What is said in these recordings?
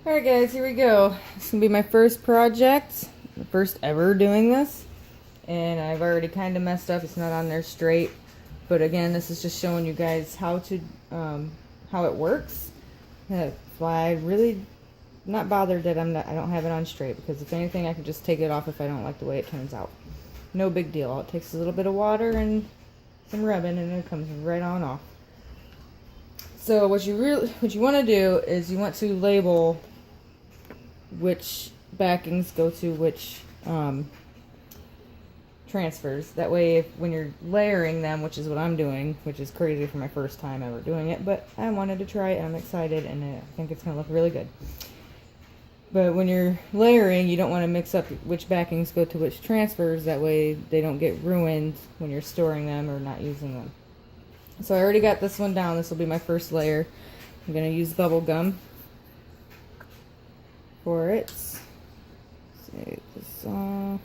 Alright guys, here we go. This is going to be my first project. The first ever doing this. And I've already kind of messed up. It's not on there straight. But again, this is just showing you guys how to, how it works. That's why I really not bothered that I don't have it on straight. Because if anything, I can just take it off if I don't like the way it turns out. No big deal. All it takes is a little bit of water and some rubbing and it comes right on off. So what you want to do is you want to label which backings go to which transfers. That way, when you're layering them, which is what I'm doing, which is crazy for my first time ever doing it, but I wanted to try it and I'm excited and I think it's going to look really good. But when you're layering, you don't want to mix up which backings go to which transfers. That way they don't get ruined when you're storing them or not using them. So I already got this one down. This will be my first layer. I'm going to use bubble gum for it. Take this off.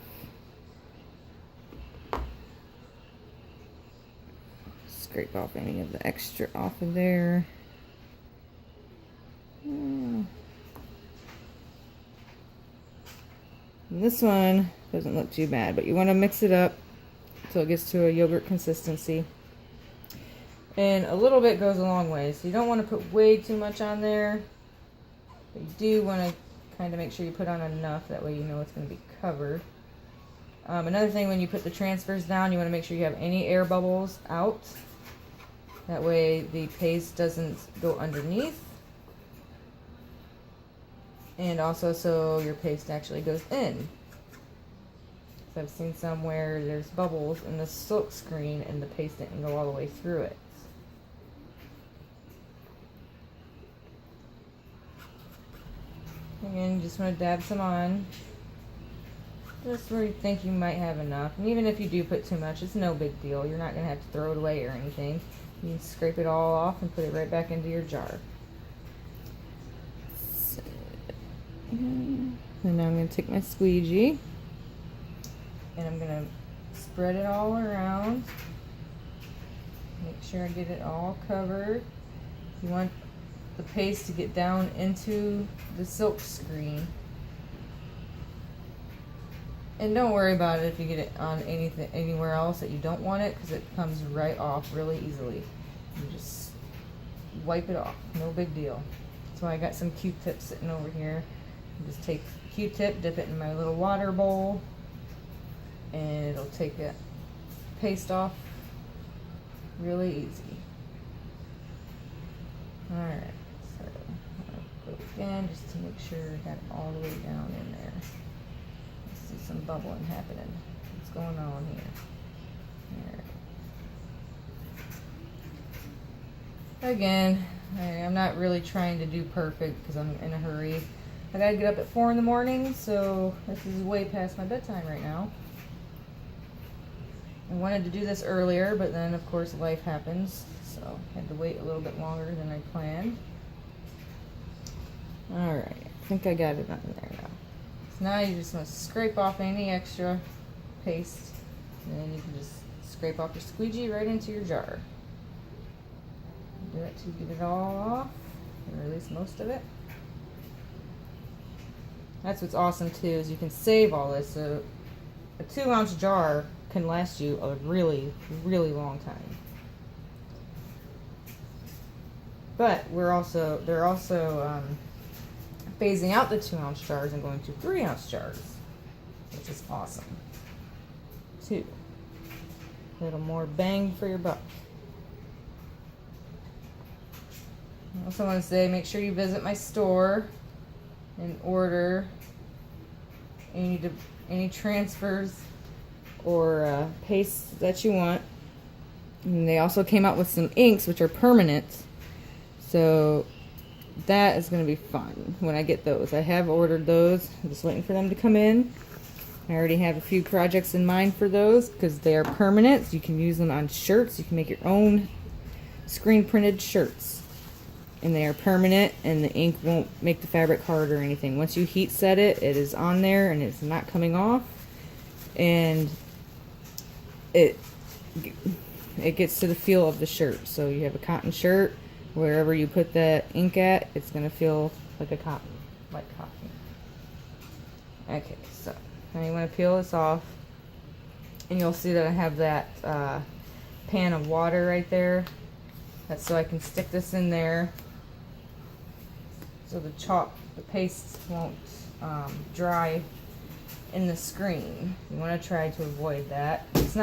Scrape off any of the extra off of there. And this one doesn't look too bad, but you want to mix it up until it gets to a yogurt consistency. And a little bit goes a long way, so you don't want to put way too much on there. But you do want to kind of make sure you put on enough, that way you know it's going to be covered. Another thing, when you put the transfers down, you want to make sure you have any air bubbles out. That way the paste doesn't go underneath. And also so your paste actually goes in. So I've seen some where there's bubbles in the silk screen and the paste didn't go all the way through it. Again, you just want to dab some on. Just where you think you might have enough. And even if you do put too much, it's no big deal. You're not going to have to throw it away or anything. You can scrape it all off and put it right back into your jar. And now I'm going to take my squeegee and I'm going to spread it all around. Make sure I get it all covered. You want the paste to get down into the silk screen. And don't worry about it if you get it on anything anywhere else that you don't want it, because it comes right off really easily. You just wipe it off, no big deal. So I got some Q-tips sitting over here. You just take Q-tip, dip it in my little water bowl, and it'll take that paste off really easy. Alright, so I'll go again just to make sure I got it all the way down in there. See some bubbling happening. What's going on here? Alright. Again, I'm not really trying to do perfect because I'm in a hurry. I gotta get up at 4 in the morning, so this is way past my bedtime right now. I wanted to do this earlier, but then of course life happens, so I had to wait a little bit longer than I planned. Alright, I think I got it on there now. So now you just want to scrape off any extra paste, and then you can just scrape off your squeegee right into your jar. Do that to get it all off, or at least most of it. That's what's awesome too, is you can save all this. So a 2-ounce jar can last you a really, really long time. But they're also phasing out the 2-ounce jars and going to 3-ounce jars, which is awesome too. A little more bang for your buck. I also want to say, make sure you visit my store and order any transfers or pastes that you want. And they also came out with some inks which are permanent, so that is going to be fun when I get those. I have ordered those. I'm just waiting for them to come in. I already have a few projects in mind for those because they are permanent. So you can use them on shirts. You can make your own screen printed shirts. And they are permanent, and the ink won't make the fabric hard or anything. Once you heat set it, it is on there and it's not coming off. And it gets to the feel of the shirt. So you have a cotton shirt, wherever you put that ink at, it's going to feel like a cotton. White coffee. Okay, so now you want to peel this off, and you'll see that I have that pan of water right there. That's so I can stick this in there so the paste won't dry in the screen. You want to try to avoid that. It's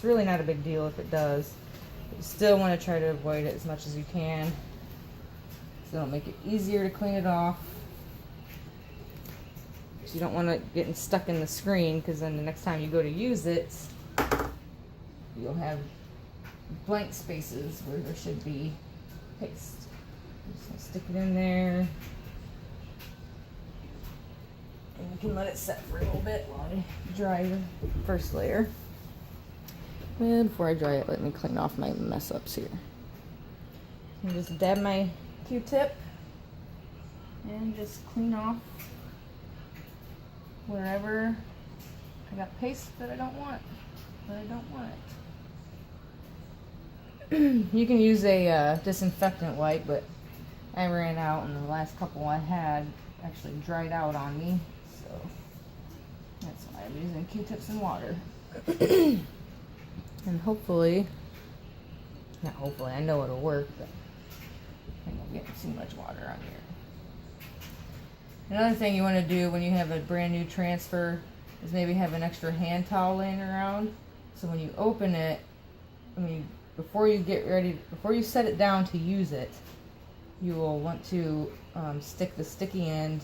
really not a big deal if it does. But you still want to try to avoid it as much as you can. So it'll make it easier to clean it off. You don't want it getting stuck in the screen, because then the next time you go to use it, you'll have blank spaces where there should be paste. Just gonna stick it in there, and you can let it set for a little bit while I dry the first layer. And before I dry it, let me clean off my mess ups here. And just dab my Q-tip and just clean off wherever I got paste that I don't want. You can use a disinfectant wipe, but I ran out, and the last couple I had actually dried out on me, so that's why I'm using Q-tips and water. And hopefully, not hopefully, I know it'll work, but I don't get too much water on here. Another thing you want to do when you have a brand new transfer is maybe have an extra hand towel laying around. So when you open it, before you set it down to use it, you will want to stick the sticky end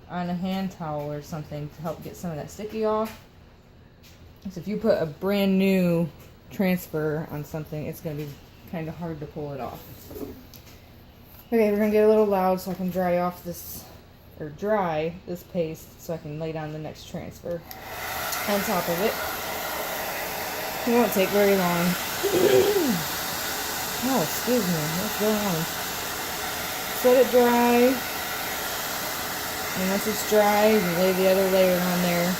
on a hand towel or something to help get some of that sticky off. So if you put a brand new transfer on something, it's going to be kind of hard to pull it off. Okay, we're going to get a little loud so I can dry this paste so I can lay down the next transfer on top of it. It won't take very long. Oh, excuse me, what's going on? Set it dry, and once it's dry, you lay the other layer on there.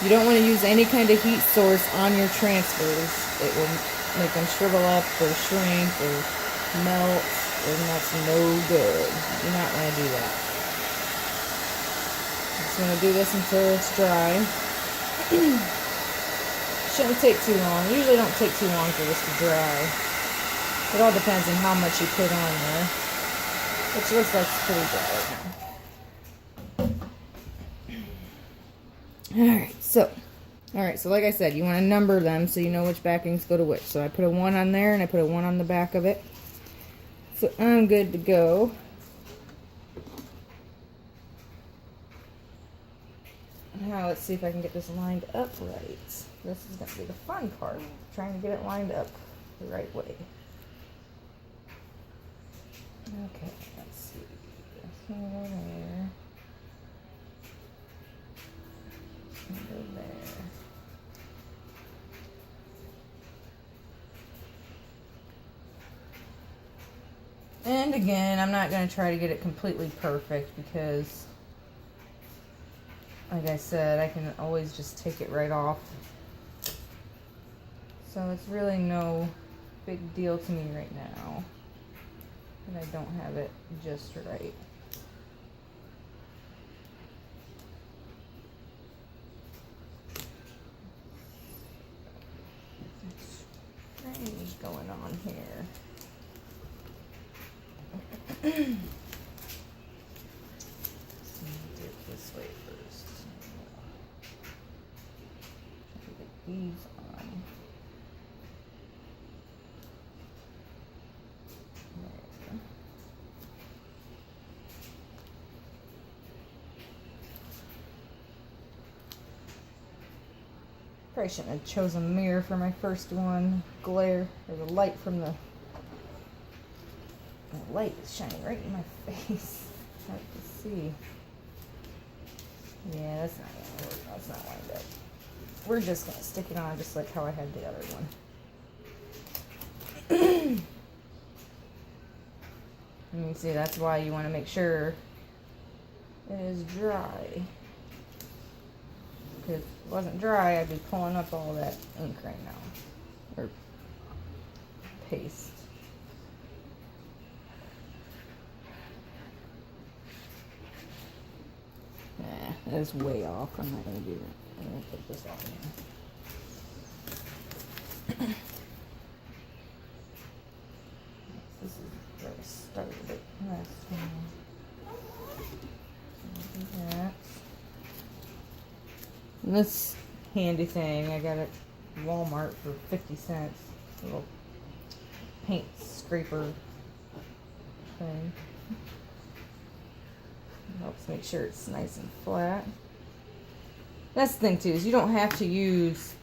You don't want to use any kind of heat source on your transfers. It will make them shrivel up or shrink or melt, and that's no good. You do not want to do that. Just want to do this until it's dry. Shouldn't take too long. Usually don't take too long for this to dry. It all depends on how much you put on there. Which looks like it's pretty dry right now. Alright, so like I said, you want to number them so you know which backings go to which. So I put a 1 on there, and I put a 1 on the back of it. So I'm good to go. Now let's see if I can get this lined up right. This is going to be the fun part, trying to get it lined up the right way. Okay, let's see. This one over there. This one over there. And again, I'm not going to try to get it completely perfect because, like I said, I can always just take it right off. So it's really no big deal to me right now. And I don't have it just right. What is going on here? Let's do it this way first. Try to get these on. There. Probably shouldn't have chosen a mirror for my first one. Glare, or the light from the light is shining right in my face. Hard to see. Yeah, that's not gonna work. That's not lined up. We're just gonna stick it on just like how I had the other one. And you see, that's why you want to make sure it is dry. Because if it wasn't dry, I'd be pulling up all that ink right now. Or paste. That is way off. I'm not going to do that. I'm going to put this on here. This is where I started it last time. Do that. And this handy thing, I got it at Walmart for 50 cents. A little paint scraper thing. Helps make sure it's nice and flat. That's the thing too, is you don't have to use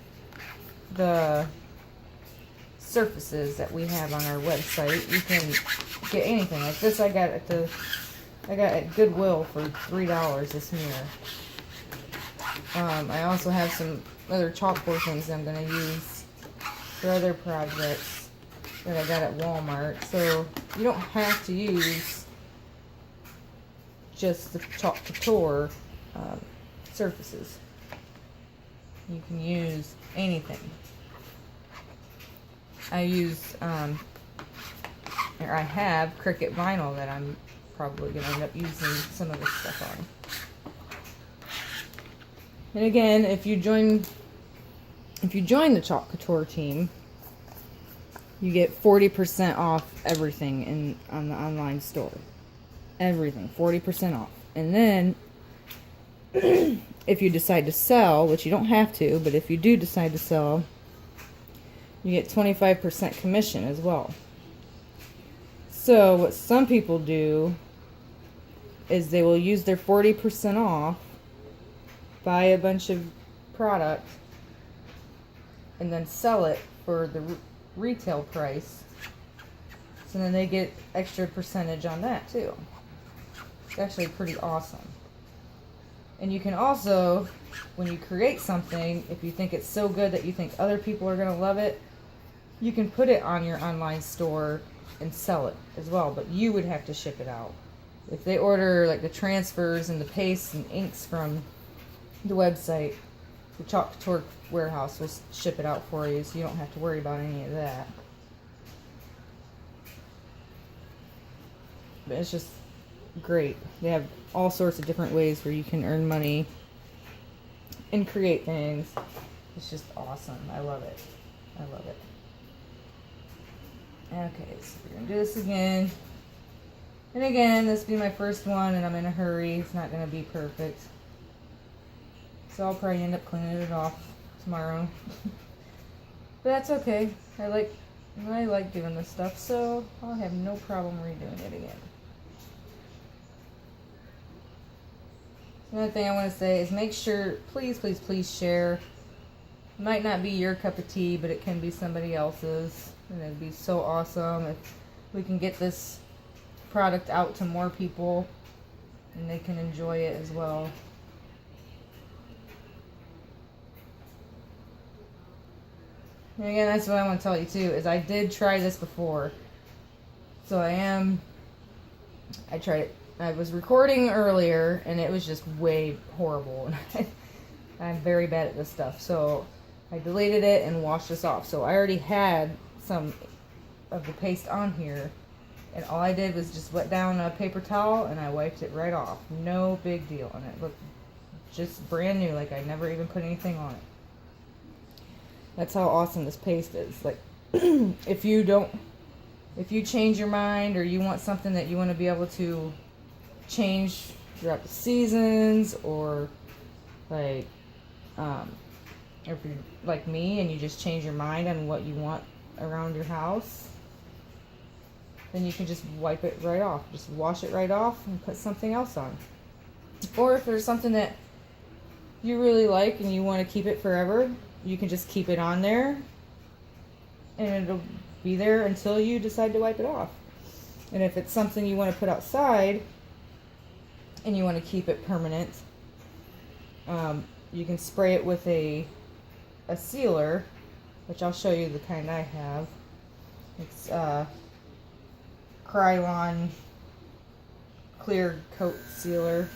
the surfaces that we have on our website. You can get anything like this. I got at Goodwill for $3 this mirror. I also have some other chalkboard things that I'm going to use for other projects that I got at Walmart. So you don't have to use just the chalk couture surfaces. You can use anything. I use, or I have Cricut vinyl that I'm probably going to end up using some of this stuff on. And again, if you join the Chalk Couture team, you get 40% off everything on the online store. Everything, 40% off. And then, if you decide to sell, which you don't have to, but if you do decide to sell, you get 25% commission as well. So what some people do is they will use their 40% off, buy a bunch of product, and then sell it for the retail price. So then they get extra percentage on that too. It's actually pretty awesome. And you can also, when you create something, if you think it's so good that you think other people are going to love it, you can put it on your online store and sell it as well, but you would have to ship it out. If they order like the transfers and the pastes and inks from the website, the Chalk Couture warehouse will ship it out for you, so you don't have to worry about any of that. But it's just great. They have all sorts of different ways where you can earn money and create things. It's just awesome. I love it. I love it. Okay, so we're going to do this again. And again, this will be my first one, and I'm in a hurry. It's not going to be perfect. So I'll probably end up cleaning it off tomorrow. But that's okay. I like doing this stuff, so I'll have no problem redoing it again. Another thing I want to say is make sure, please, please, please share. It might not be your cup of tea, but it can be somebody else's. And it'd be so awesome if we can get this product out to more people and they can enjoy it as well. And again, that's what I want to tell you too, is I did try this before. So I tried it. I was recording earlier and it was just way horrible. I'm very bad at this stuff. So I deleted it and washed this off. So I already had some of the paste on here. And all I did was just wet down a paper towel and I wiped it right off. No big deal. And it looked just brand new, like I never even put anything on it. That's how awesome this paste is. Like, if you change your mind or you want something that you want to be able to change throughout the seasons, or like, or if you're like me and you just change your mind on what you want around your house, then you can just wipe it right off. Just wash it right off and put something else on. Or if there's something that you really like and you want to keep it forever, you can just keep it on there and it'll be there until you decide to wipe it off. And if it's something you want to put outside and you want to keep it permanent, you can spray it with a sealer, which I'll show you the kind I have. It's Krylon clear coat sealer,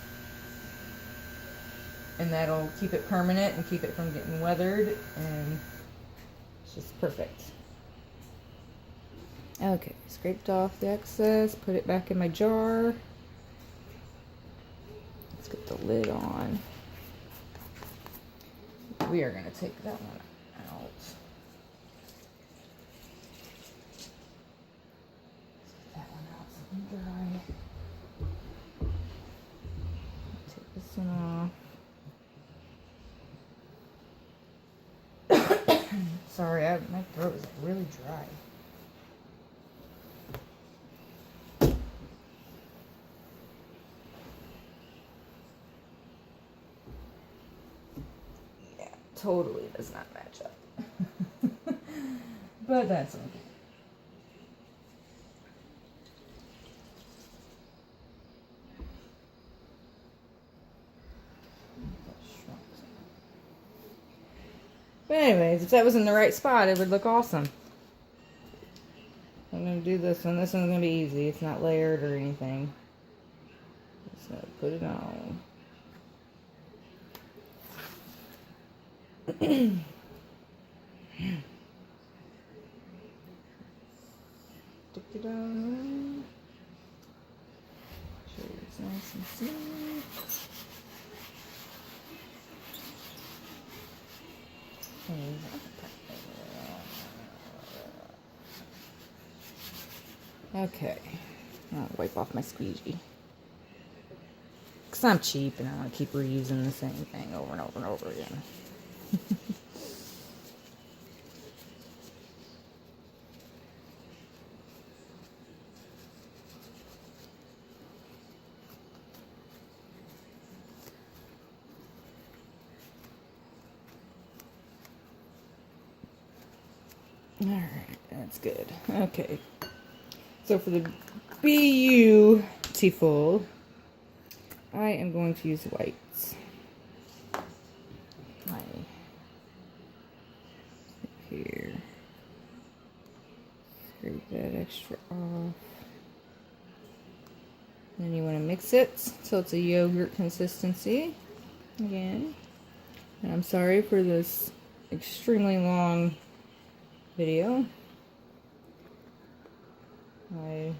and that'll keep it permanent and keep it from getting weathered, and it's just perfect. Okay, scraped off the excess, put it back in my jar. Let's get the lid on. we are going to take that one out. Take that one out so it can dry. Take this one off. Sorry, my throat is really dry. Totally does not match up. But that's okay. But anyways, if that was in the right spot, it would look awesome. I'm going to do this one. This one's going to be easy. It's not layered or anything. Just going to put it on. Stick it on. Make sure it's nice and smooth. Okay, I'll wipe off my squeegee. Because I'm cheap and I want to keep reusing the same thing over and over and over again. Alright, that's good. Okay. So for the beautiful, I am going to use whites. Here. Scrape that extra off. Then you want to mix it so it's a yogurt consistency. Again. And I'm sorry for this extremely long video. I'm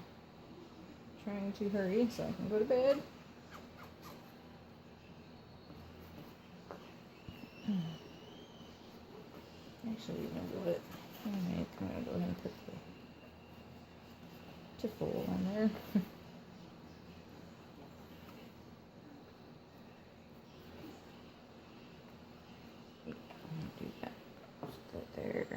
trying to hurry so I can go to bed. Actually, we're going to do it. I'm going to go ahead and put the tiffle on there. Yeah, I'm going to do that. Put that there.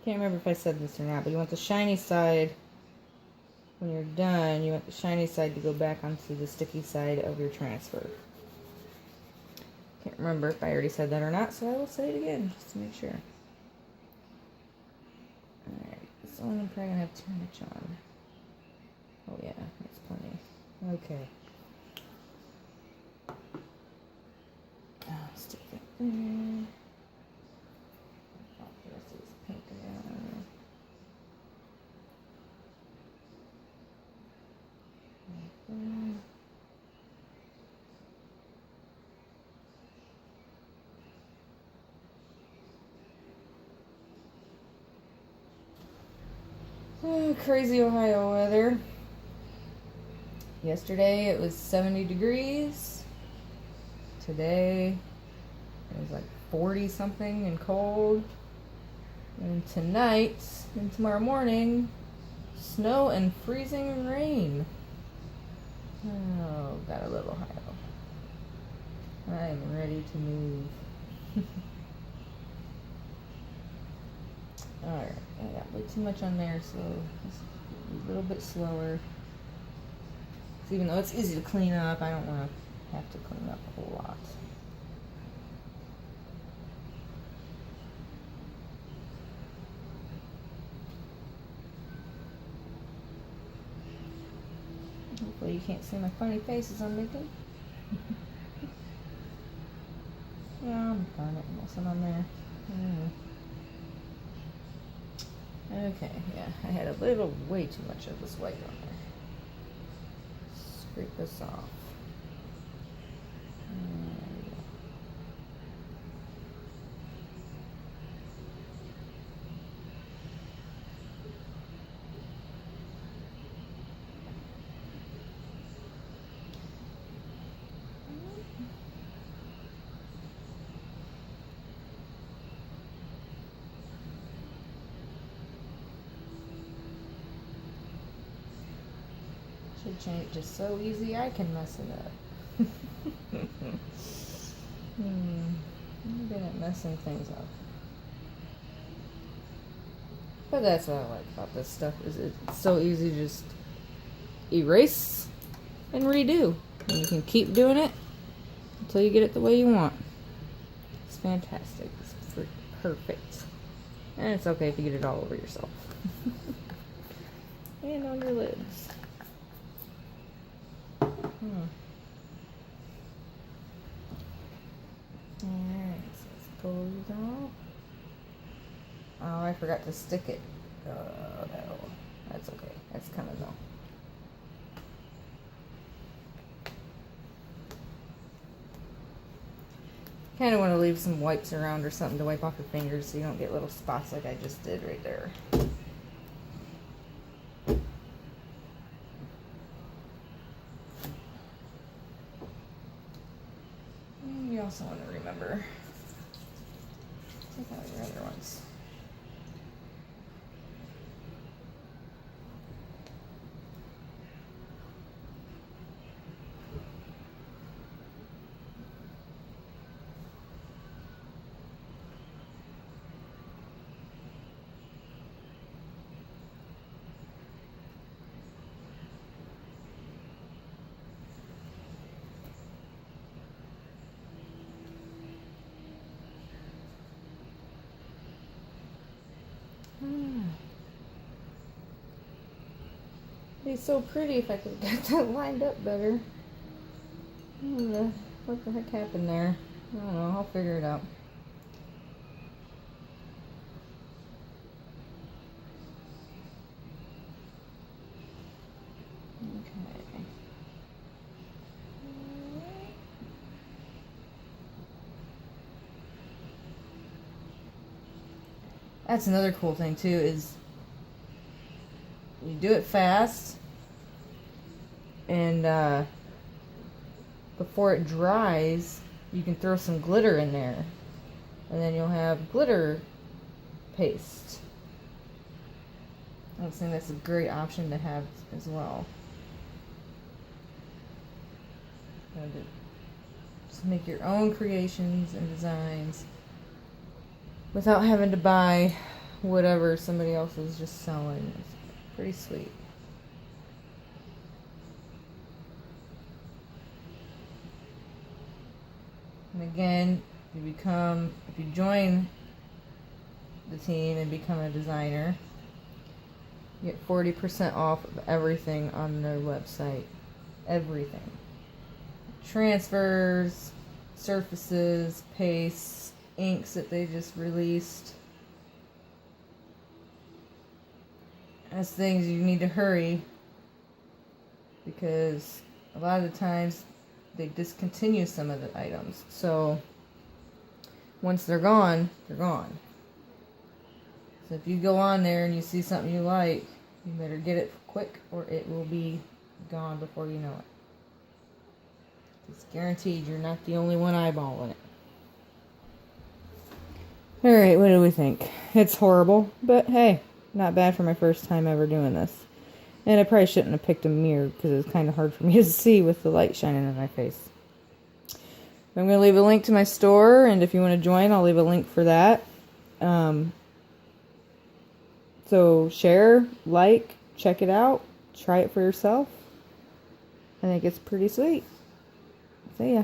Can't remember if I said this or not, but you want the shiny side, when you're done, you want the shiny side to go back onto the sticky side of your transfer. Can't remember if I already said that or not, so I will say it again, just to make sure. Alright, this one I'm probably going to have too much on. Oh yeah, that's plenty. Okay. I'll stick that there. The rest of this pink around. Oh, crazy Ohio weather. Yesterday it was 70 degrees. Today it was like 40 something and cold. And tonight and tomorrow morning, snow and freezing rain. Oh, got a little Ohio. I am ready to move. Alright, I got way too much on there, so it's a little bit slower. So even though it's easy to clean up, I don't want to have to clean up a whole lot. Hopefully you can't see my funny faces I'm making. Yeah, I'm darn it, messing on there. Okay, yeah, I had a little, way too much of this white on there. Scrape this off. There It ain't just so easy I can mess it up. I'm good at messing things up. But that's what I like about this stuff, is it's so easy to just erase and redo. And you can keep doing it until you get it the way you want. It's fantastic. It's perfect. And it's okay if you get it all over yourself. And on your lids. Alright, so let's pull these off. Oh, I forgot to stick it. Oh, no. That's okay. That's kind of dull. Kind of want to leave some wipes around or something to wipe off your fingers so you don't get little spots like I just did right there. And you also want to remember, take out your other ones. It'd be so pretty if I could get that lined up better. What the heck happened there? I don't know. I'll figure it out. Okay. That's another cool thing too, is you do it fast, and before it dries, you can throw some glitter in there, and then you'll have glitter paste. I think that's a great option to have as well. Just make your own creations and designs without having to buy whatever somebody else is just selling. It's pretty sweet. And again, if you join the team and become a designer, you get 40% off of everything on their website. Everything. Transfers, surfaces, pastes, inks that they just released. That's things you need to hurry, because a lot of the times they discontinue some of the items. So once they're gone, they're gone. So if you go on there and you see something you like, you better get it quick or it will be gone before you know it. It's guaranteed you're not the only one eyeballing it. Alright, what do we think? It's horrible, but hey, not bad for my first time ever doing this. And I probably shouldn't have picked a mirror because it's kind of hard for me to see with the light shining in my face. I'm going to leave a link to my store, and if you want to join, I'll leave a link for that. So share, like, check it out, try it for yourself. I think it's pretty sweet. See ya.